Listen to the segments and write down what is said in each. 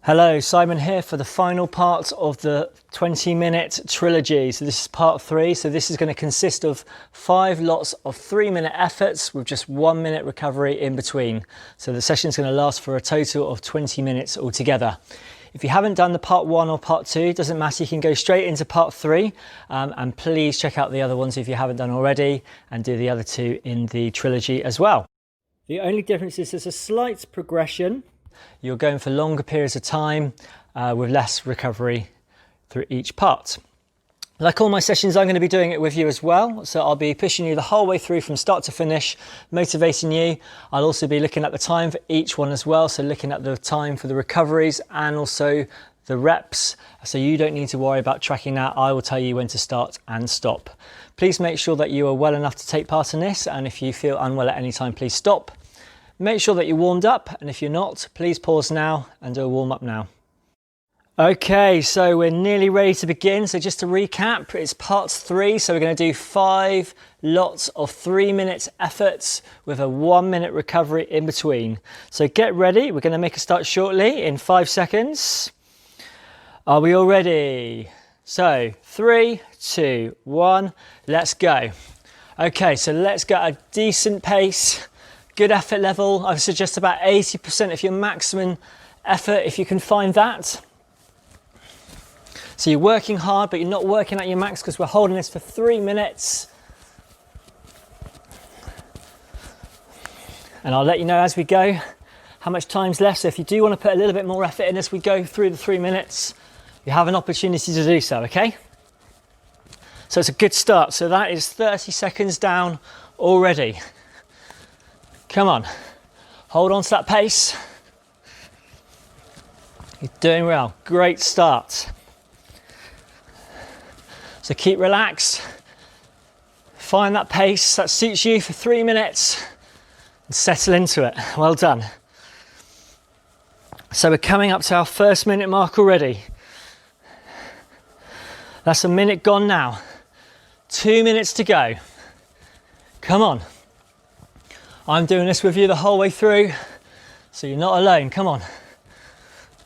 Hello, Simon here for the final part of the 20-minute trilogy. So this is part 3. So this is going to consist of 5 lots of 3-minute efforts with just 1 minute recovery in between. So the session is going to last for a total of 20 minutes altogether. If you haven't done the part 1 or part 2, it doesn't matter, you can go straight into part 3 and please check out the other ones if you haven't done already and do the other 2 in the trilogy as well. The only difference is there's a slight progression. You're going for longer periods of time with less recovery through each part. Like all my sessions, I'm going to be doing it with you as well. So I'll be pushing you the whole way through from start to finish, motivating you. I'll also be looking at the time for each one as well. So looking at the time for the recoveries and also the reps. So you don't need to worry about tracking that. I will tell you when to start and stop. Please make sure that you are well enough to take part in this. And if you feel unwell at any time, please stop. Make sure that you're warmed up, and if you're not, please pause now and do a warm up now. Okay, so we're nearly ready to begin. So just to recap, it's part 3. So we're going to do 5 lots of 3-minute efforts with a 1 minute recovery in between. So get ready. We're going to make a start shortly in 5 seconds. Are we all ready? So 3, 2, 1, let's go. Okay, so let's get a decent pace. Good effort level. I would suggest about 80% of your maximum effort if you can find that. So you're working hard, but you're not working at your max because we're holding this for 3 minutes. And I'll let you know as we go how much time's left. So if you do want to put a little bit more effort in as we go through the 3 minutes, you have an opportunity to do so, okay? So it's a good start. So that is 30 seconds down already. Come on, hold on to that pace. You're doing well, great start. So keep relaxed, find that pace that suits you for 3 minutes and settle into it. Well done. So we're coming up to our first minute mark already. That's a minute gone now. 2 minutes to go. Come on. I'm doing this with you the whole way through, so you're not alone. Come on,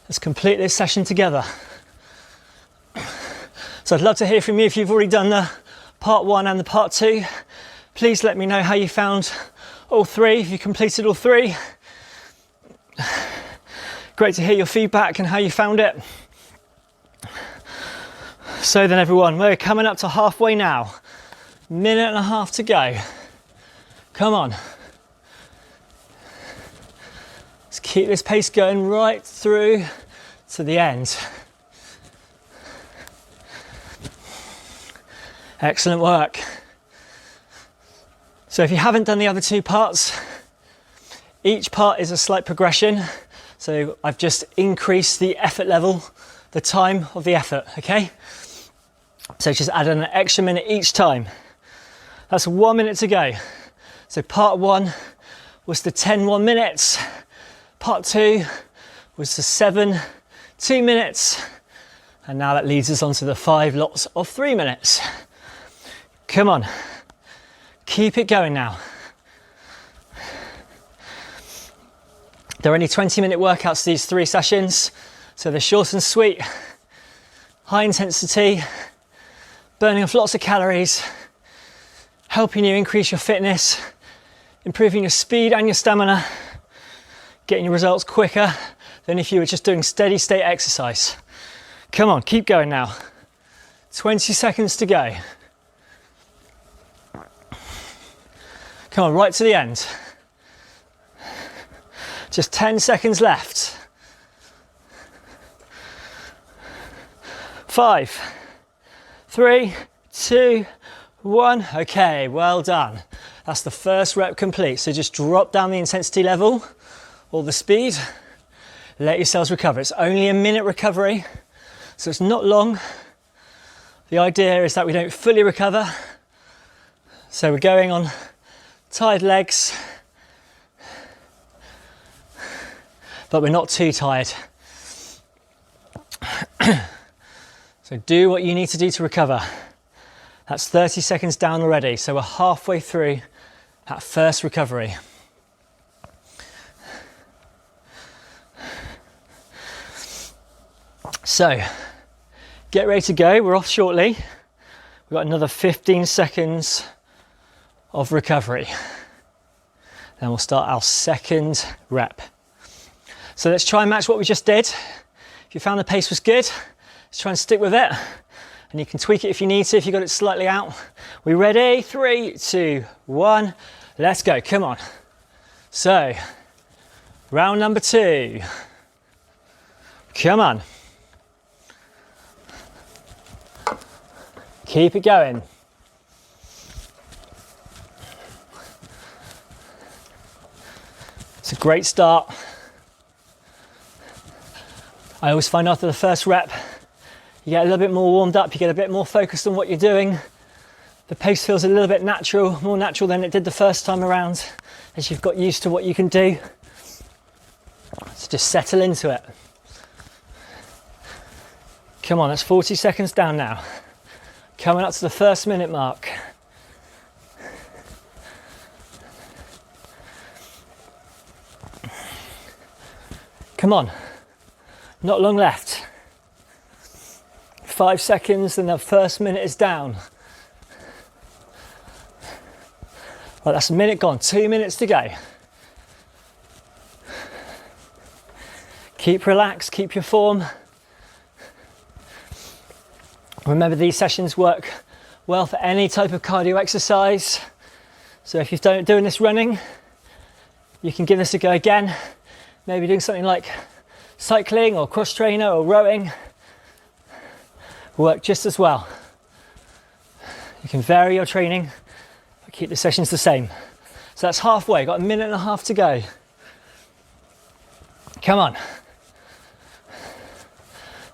let's complete this session together. So I'd love to hear from you if you've already done the part 1 and the part 2. Please let me know how you found all 3, if you completed all 3. Great to hear your feedback and how you found it. So then everyone, we're coming up to halfway now. Minute and a half to go. Come on. Let's keep this pace going right through to the end. Excellent work. So if you haven't done the other 2 parts, each part is a slight progression. So I've just increased the effort level, the time of the effort, okay? So just add an extra minute each time. That's 1 minute to go. So part 1 was the 10 1 minutes. Part 2 was the 7 2 minutes. And now that leads us on to the 5 lots of 3 minutes. Come on, keep it going now. There are only 20-minute workouts, these 3 sessions. So they're short and sweet, high intensity, burning off lots of calories, helping you increase your fitness, improving your speed and your stamina, getting your results quicker than if you were just doing steady state exercise. Come on, keep going now. 20 seconds to go. Come on, right to the end. Just 10 seconds left. 5, 3, 2, 1. Okay, well done. That's the first rep complete. So just drop down the intensity level or the speed. Let yourselves recover. It's only a minute recovery, so it's not long. The idea is that we don't fully recover. So we're going on tired legs, but we're not too tired. So do what you need to do to recover. That's 30 seconds down already, so we're halfway through that first recovery. So get ready to go. We're off shortly. We've got another 15 seconds of recovery. Then we'll start our second rep. So let's try and match what we just did. If you found the pace was good, let's try and stick with it. And you can tweak it if you need to, if you got it slightly out. We ready? 3, 2, 1. Let's go, come on. So, round number 2. Come on. Keep it going. It's a great start. I always find after the first rep, you get a little bit more warmed up, you get a bit more focused on what you're doing. The pace feels a little bit natural, more natural than it did the first time around, as you've got used to what you can do. So just settle into it. Come on, that's 40 seconds down now. Coming up to the first minute mark. Come on, not long left. 5 seconds and the first minute is down. Right, that's a minute gone, 2 minutes to go. Keep relaxed, keep your form. Remember, these sessions work well for any type of cardio exercise. So if you're doing this running, you can give this a go again. Maybe doing something like cycling or cross trainer or rowing. Work just as well. You can vary your training, but keep the sessions the same. So that's halfway, got a minute and a half to go. Come on.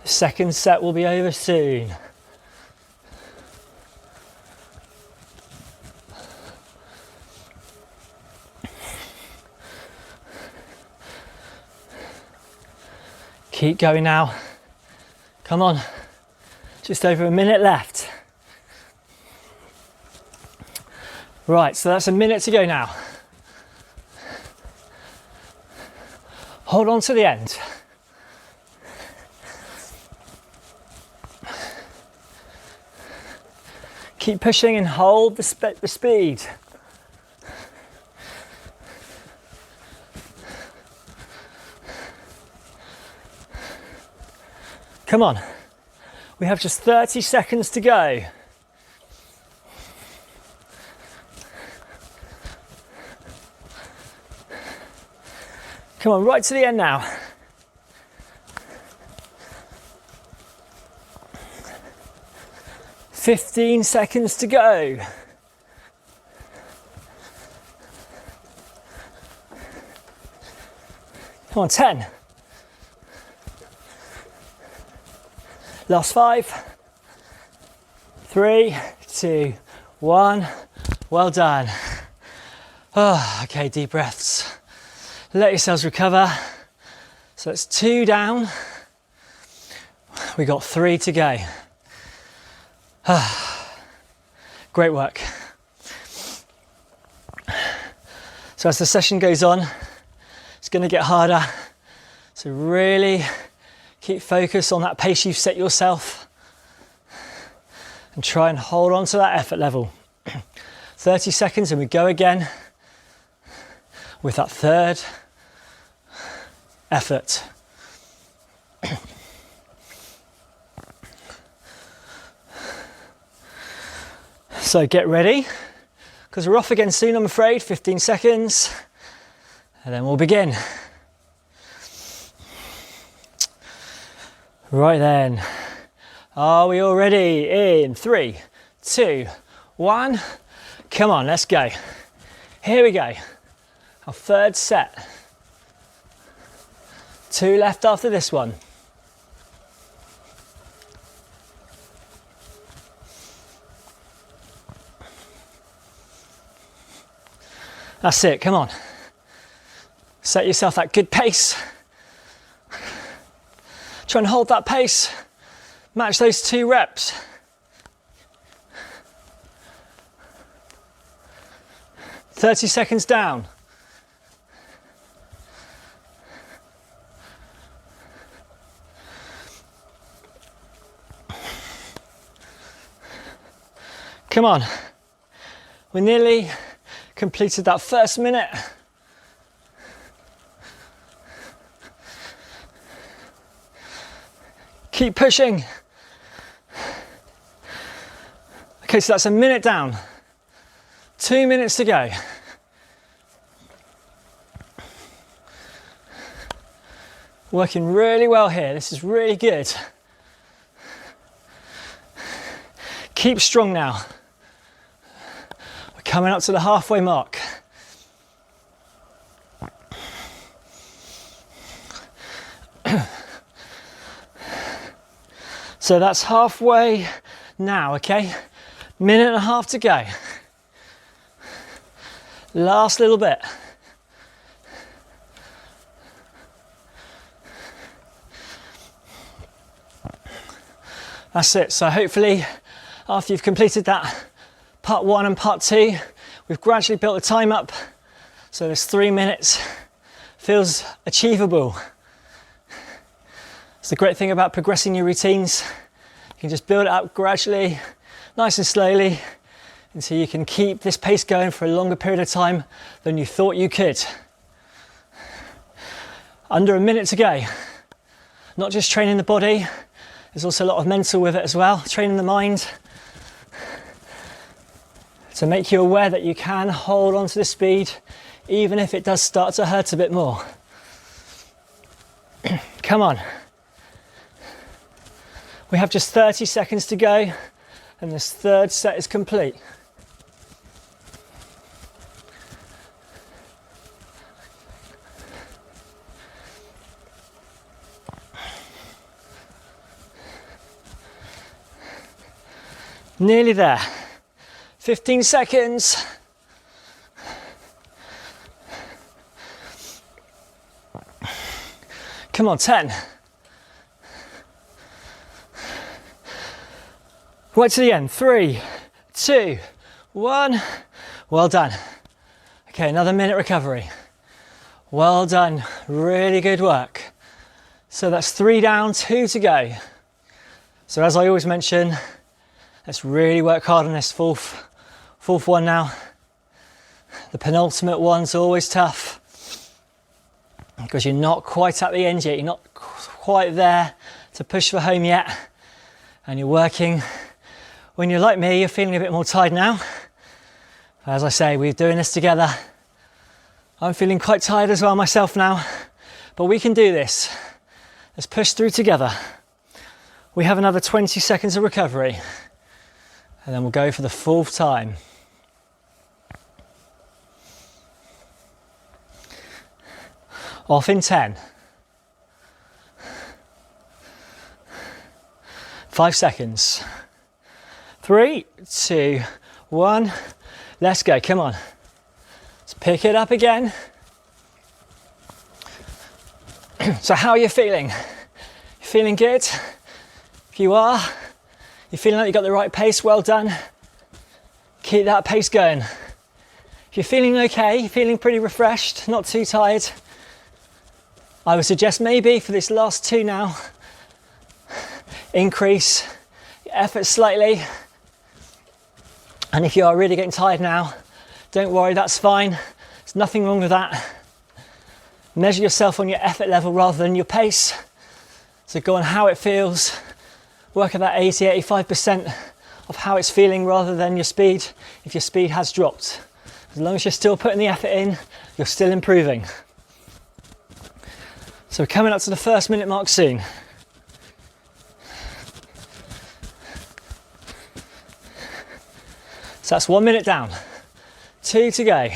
The second set will be over soon. Keep going now. Come on. Just over a minute left. Right, so that's a minute to go now. Hold on to the end. Keep pushing and hold the speed. Come on. We have just 30 seconds to go. Come on, right to the end now. "15 seconds to go. Come on, 10. Last 5, 3, 2, 1. Well done. Oh, okay, deep breaths. Let yourselves recover. So it's 2 down. We got 3 to go. Great work. So as the session goes on, it's going to get harder. So really keep focus on that pace you've set yourself and try and hold on to that effort level. 30 seconds and we go again with that third effort. So get ready, because we're off again soon, I'm afraid. 15 seconds, and then we'll begin. Right then, are we all ready? In 3, 2, 1. Come on, let's go. Here we go. Our third set. 2 left after this one. That's it, come on. Set yourself that good pace. Try and hold that pace. Match those 2 reps. "30 seconds down. Come on. We nearly completed that first minute. Keep pushing. Okay, so that's a minute down. 2 minutes to go. Working really well here. This is really good. Keep strong now. We're coming up to the halfway mark. So that's halfway now, okay? Minute and a half to go. Last little bit. That's it. So hopefully after you've completed that part 1 and part 2, we've gradually built the time up. So this 3 minutes feels achievable. It's the great thing about progressing your routines. You can just build it up gradually, nice and slowly, until you can keep this pace going for a longer period of time than you thought you could. Under a minute to go. Not just training the body, there's also a lot of mental with it as well, training the mind to make you aware that you can hold on to the speed even if it does start to hurt a bit more. Come on. We have just 30 seconds to go and this third set is complete. Nearly there. 15 seconds. Come on, 10. Right to the end. 3, 2, 1. Well done. Okay, another minute recovery. Well done. Really good work. So that's 3 down, 2 to go. So as I always mention, let's really work hard on this fourth one now. The penultimate one's always tough because you're not quite at the end yet. You're not quite there to push for home yet. And you're working. When you're like me, you're feeling a bit more tired now. As I say, we're doing this together. I'm feeling quite tired as well myself now, but we can do this. Let's push through together. We have another 20 seconds of recovery. And then we'll go for the 4th time. Off in 10. 5 seconds. 3, 2, 1. Let's go, come on. Let's pick it up again. So how are you feeling? You feeling good? If you are, you're feeling like you've got the right pace, well done. Keep that pace going. If you're feeling okay, feeling pretty refreshed, not too tired, I would suggest maybe for this last 2 now, increase your effort slightly. And if you are really getting tired now, don't worry, that's fine. There's nothing wrong with that. Measure yourself on your effort level rather than your pace. So go on how it feels. Work at that 80-85% of how it's feeling rather than your speed, if your speed has dropped. As long as you're still putting the effort in, you're still improving. So we're coming up to the 1st minute mark soon. So that's 1 minute down, 2 to go.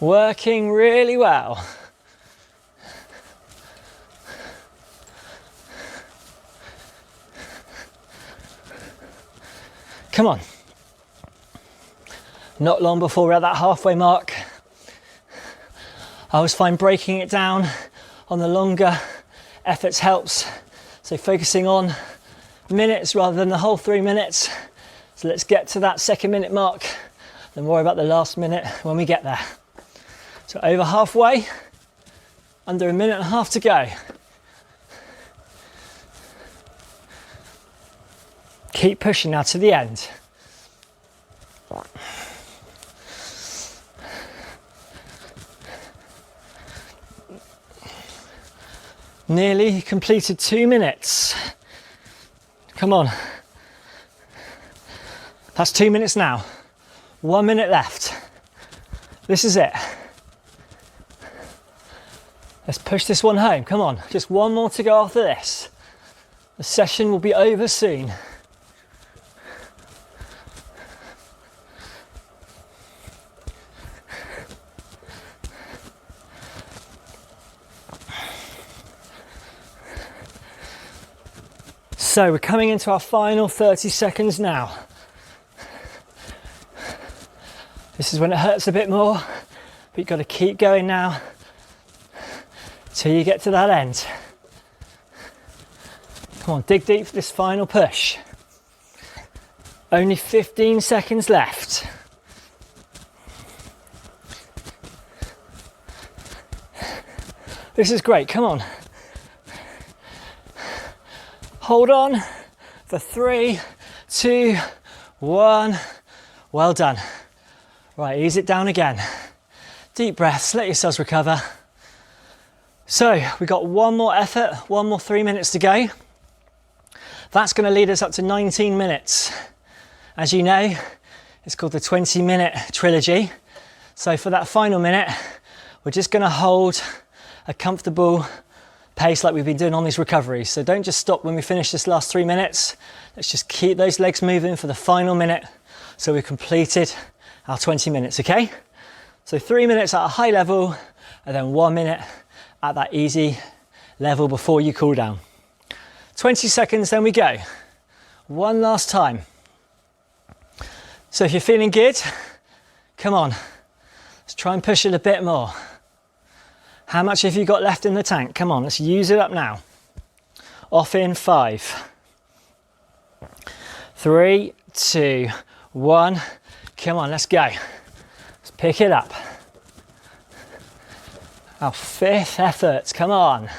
Working really well. Come on. Not long before we're at that halfway mark. I always find breaking it down on the longer efforts helps. So focusing on minutes rather than the whole 3 minutes. So let's get to that 2nd minute mark, then worry about the last minute when we get there. So over halfway, under a minute and a half to go. Keep pushing now to the end. Nearly completed 2 minutes. Come on. That's 2 minutes now. 1 minute left. This is it. Let's push this one home. Come on, just one more to go after this. The session will be over soon. So we're coming into our final 30 seconds now. This is when it hurts a bit more, but you've got to keep going now till you get to that end. Come on, dig deep for this final push. Only 15 seconds left. This is great, come on. Hold on for 3, 2, 1. Well done. Right, ease it down again. Deep breaths, let yourselves recover. So we've got one more effort, one more 3 minutes to go. That's going to lead us up to 19 minutes. As you know, it's called the 20-minute trilogy. So for that final minute, we're just going to hold a comfortable pace like we've been doing on these recoveries. So don't just stop when we finish this last 3 minutes. Let's just keep those legs moving for the final minute so we've completed our 20 minutes, okay? So 3 minutes at a high level and then 1 minute at that easy level before you cool down. 20 seconds, then we go. One last time. So if you're feeling good, come on, let's try and push it a bit more. How much have you got left in the tank? Come on, let's use it up now. Off in 5, 3, 2, 1. Come on, let's go. Let's pick it up. Our 5th effort, come on.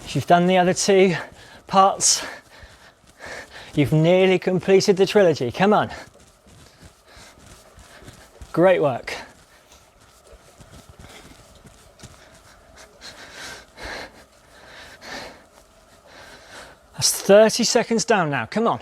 If you've done the other 2 parts, you've nearly completed the trilogy. Come on. Great work. That's 30 seconds down now, come on.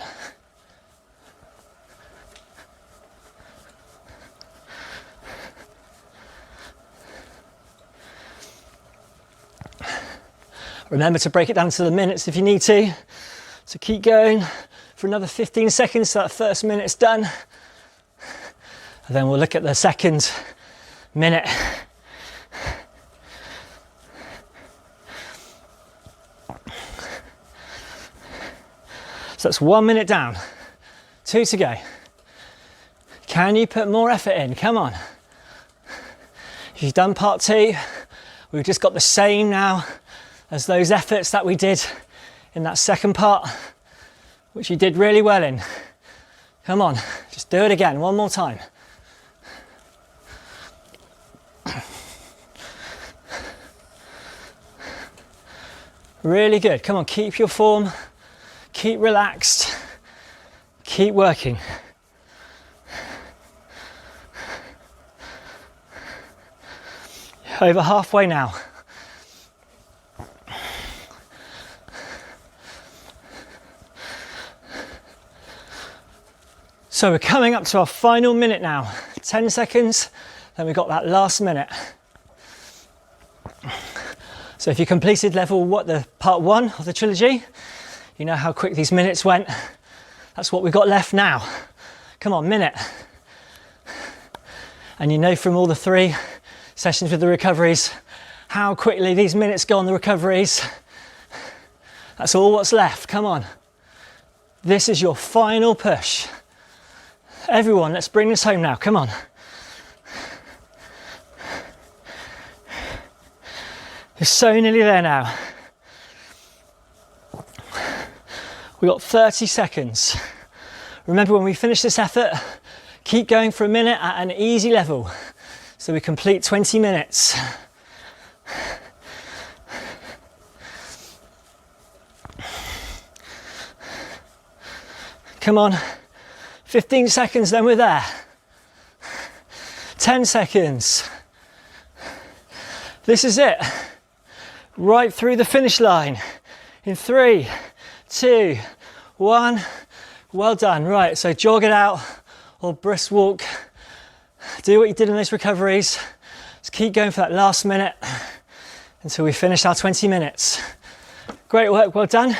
Remember to break it down to the minutes if you need to. So keep going for another 15 seconds so that first minute's done. And then we'll look at the second minute. So that's 1 minute down, 2 to go. Can you put more effort in? Come on. If you've done part 2, we've just got the same now as those efforts that we did in that second part, which you did really well in. Come on, just do it again, one more time. Really good, come on, keep your form. Keep relaxed, keep working. Over halfway now. So we're coming up to our final minute now. 10 seconds, then we've got that last minute. So if you completed the part 1 of the trilogy, you know how quick these minutes went. That's what we've got left now. Come on, minute. And you know from all the 3 sessions with the recoveries, how quickly these minutes go on the recoveries. That's all what's left, come on. This is your final push. Everyone, let's bring this home now, come on. You're so nearly there now. We've got 30 seconds. Remember, when we finish this effort, keep going for a minute at an easy level. So we complete 20 minutes. Come on, 15 seconds, then we're there. 10 seconds. This is it. Right through the finish line. In 3, 2, 1. Well done. Right, so jog it out or brisk walk. Do what you did in those recoveries. Just keep going for that last minute until we finish our 20 minutes. Great work, well done.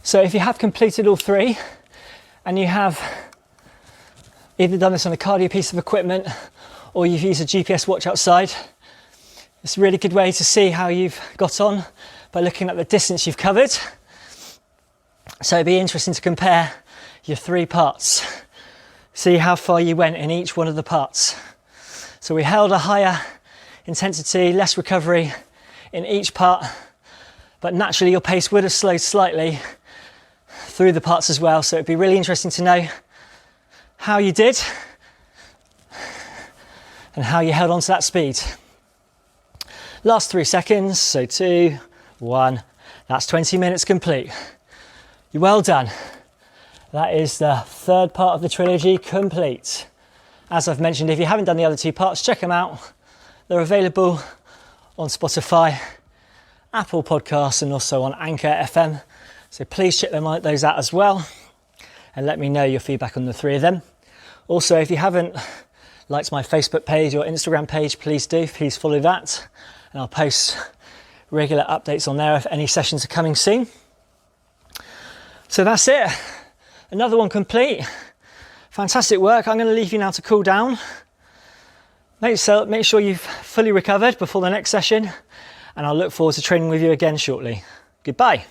So if you have completed all 3 and you have either done this on a cardio piece of equipment or you've used a GPS watch outside, it's a really good way to see how you've got on by looking at the distance you've covered. So it'd be interesting to compare your 3 parts, see how far you went in each one of the parts. So we held a higher intensity, less recovery in each part, but naturally your pace would have slowed slightly through the parts as well. So it'd be really interesting to know how you did and how you held on to that speed. Last 3 seconds, so 2, 1, that's 20 minutes complete. You're well done. That is the 3rd part of the trilogy complete. As I've mentioned, if you haven't done the other 2 parts, check them out. They're available on Spotify, Apple Podcasts, and also on Anchor FM. So please check those out as well and let me know your feedback on the 3 of them. Also, if you haven't liked my Facebook page or Instagram page, please do. Please follow that, and I'll post regular updates on there if any sessions are coming soon. So that's it. Another one complete. Fantastic work. I'm going to leave you now to cool down. Make sure you've fully recovered before the next session, and I'll look forward to training with you again shortly. Goodbye.